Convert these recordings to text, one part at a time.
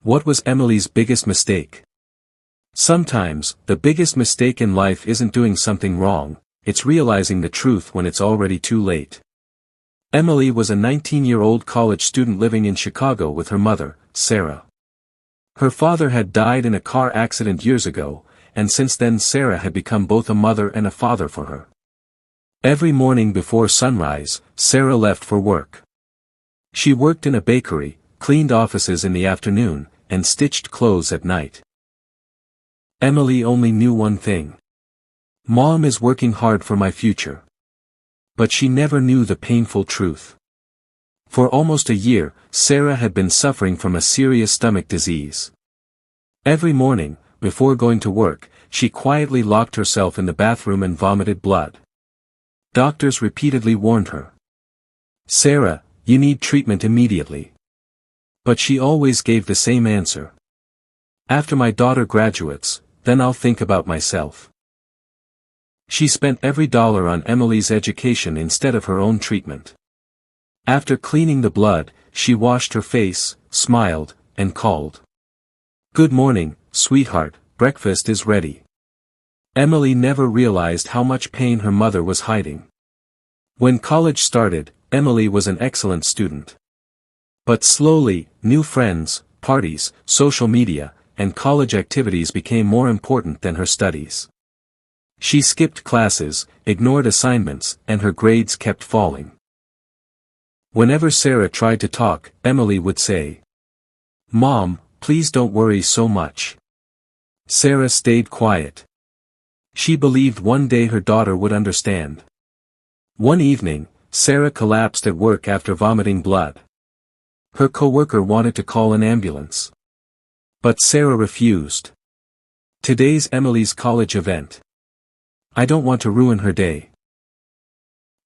What was Emily's biggest mistake? Sometimes, the biggest mistake in life isn't doing something wrong, it's realizing the truth when it's already too late. Emily was a 19-year-old college student living in Chicago with her mother, Sarah. Her father had died in a car accident years ago, and since then Sarah had become both a mother and a father for her. Every morning before sunrise, Sarah left for work. She worked in a bakery, cleaned offices in the afternoon, and stitched clothes at night. Emily only knew one thing. Mom is working hard for my future. But she never knew the painful truth. For almost a year, Sarah had been suffering from a serious stomach disease. Every morning, before going to work, she quietly locked herself in the bathroom and vomited blood. Doctors repeatedly warned her. "Sarah, you need treatment immediately." But she always gave the same answer. "After my daughter graduates, then I'll think about myself." She spent every dollar on Emily's education instead of her own treatment. After cleaning the blood, she washed her face, smiled, and called. "Good morning, sweetheart, breakfast is ready." Emily never realized how much pain her mother was hiding. When college started, Emily was an excellent student. But slowly, new friends, parties, social media, and college activities became more important than her studies. She skipped classes, ignored assignments, and her grades kept falling. Whenever Sarah tried to talk, Emily would say, "Mom, please don't worry so much." Sarah stayed quiet. She believed one day her daughter would understand. One evening, Sarah collapsed at work after vomiting blood. Her coworker wanted to call an ambulance. But Sarah refused. "Today's Emily's college event. I don't want to ruin her day."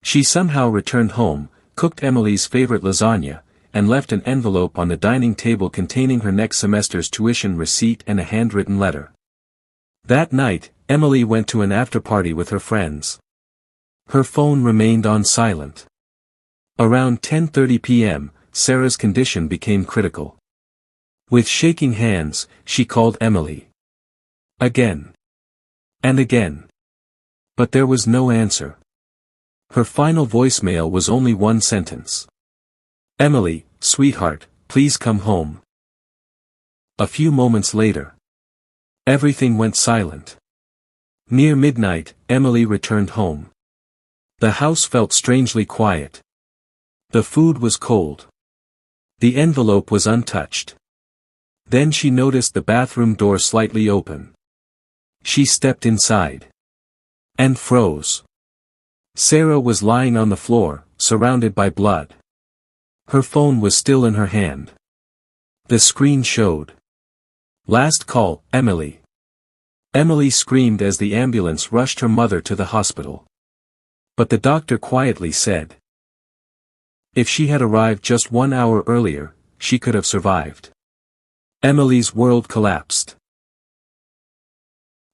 She somehow returned home, cooked Emily's favorite lasagna, and left an envelope on the dining table containing her next semester's tuition receipt and a handwritten letter. That night, Emily went to an after-party with her friends. Her phone remained on silent. Around 10:30 p.m., Sarah's condition became critical. With shaking hands, she called Emily. Again. And again. But there was no answer. Her final voicemail was only one sentence. "Emily, sweetheart, please come home." A few moments later. Everything went silent. Near midnight, Emily returned home. The house felt strangely quiet. The food was cold. The envelope was untouched. Then she noticed the bathroom door slightly open. She stepped inside. And froze. Sarah was lying on the floor, surrounded by blood. Her phone was still in her hand. The screen showed. "Last call, Emily." Emily screamed as the ambulance rushed her mother to the hospital. But the doctor quietly said, if she had arrived just 1 hour earlier, she could have survived. Emily's world collapsed.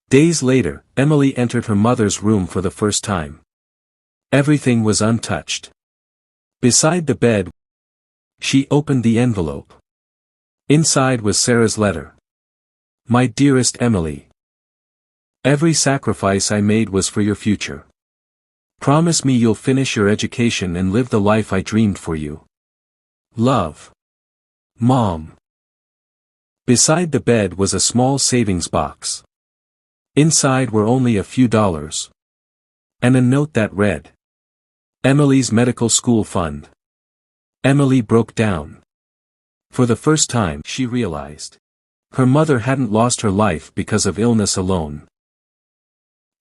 Days later, Emily entered her mother's room for the first time. Everything was untouched. Beside the bed, she opened the envelope. Inside was Sarah's letter. "My dearest Emily. Every sacrifice I made was for your future. Promise me you'll finish your education and live the life I dreamed for you. Love. Mom." Beside the bed was a small savings box. Inside were only a few dollars. And a note that read, "Emily's medical school fund." Emily broke down. For the first time, she realized. Her mother hadn't lost her life because of illness alone.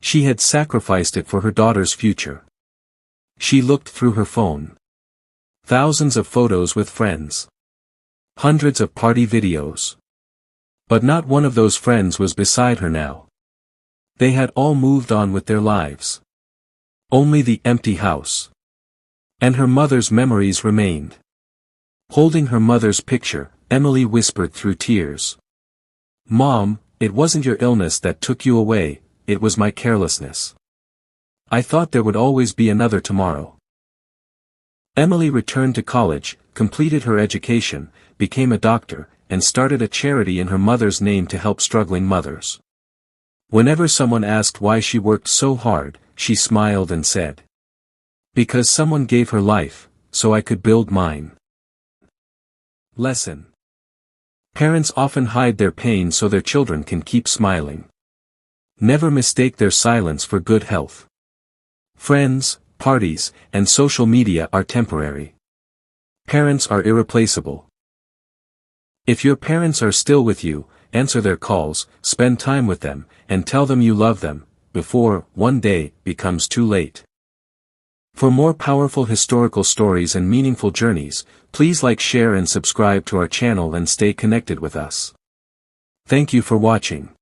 She had sacrificed it for her daughter's future. She looked through her phone. Thousands of photos with friends. Hundreds of party videos. But not one of those friends was beside her now. They had all moved on with their lives. Only the empty house. And her mother's memories remained. Holding her mother's picture, Emily whispered through tears. "Mom, it wasn't your illness that took you away, it was my carelessness. I thought there would always be another tomorrow." Emily returned to college, completed her education, became a doctor, and started a charity in her mother's name to help struggling mothers. Whenever someone asked why she worked so hard, she smiled and said, "Because someone gave her life, so I could build mine." Lesson. Parents often hide their pain so their children can keep smiling. Never mistake their silence for good health. Friends, parties, and social media are temporary. Parents are irreplaceable. If your parents are still with you, answer their calls, spend time with them, and tell them you love them, before, one day, becomes too late. For more powerful historical stories and meaningful journeys, please like, share and subscribe to our channel and stay connected with us. Thank you for watching.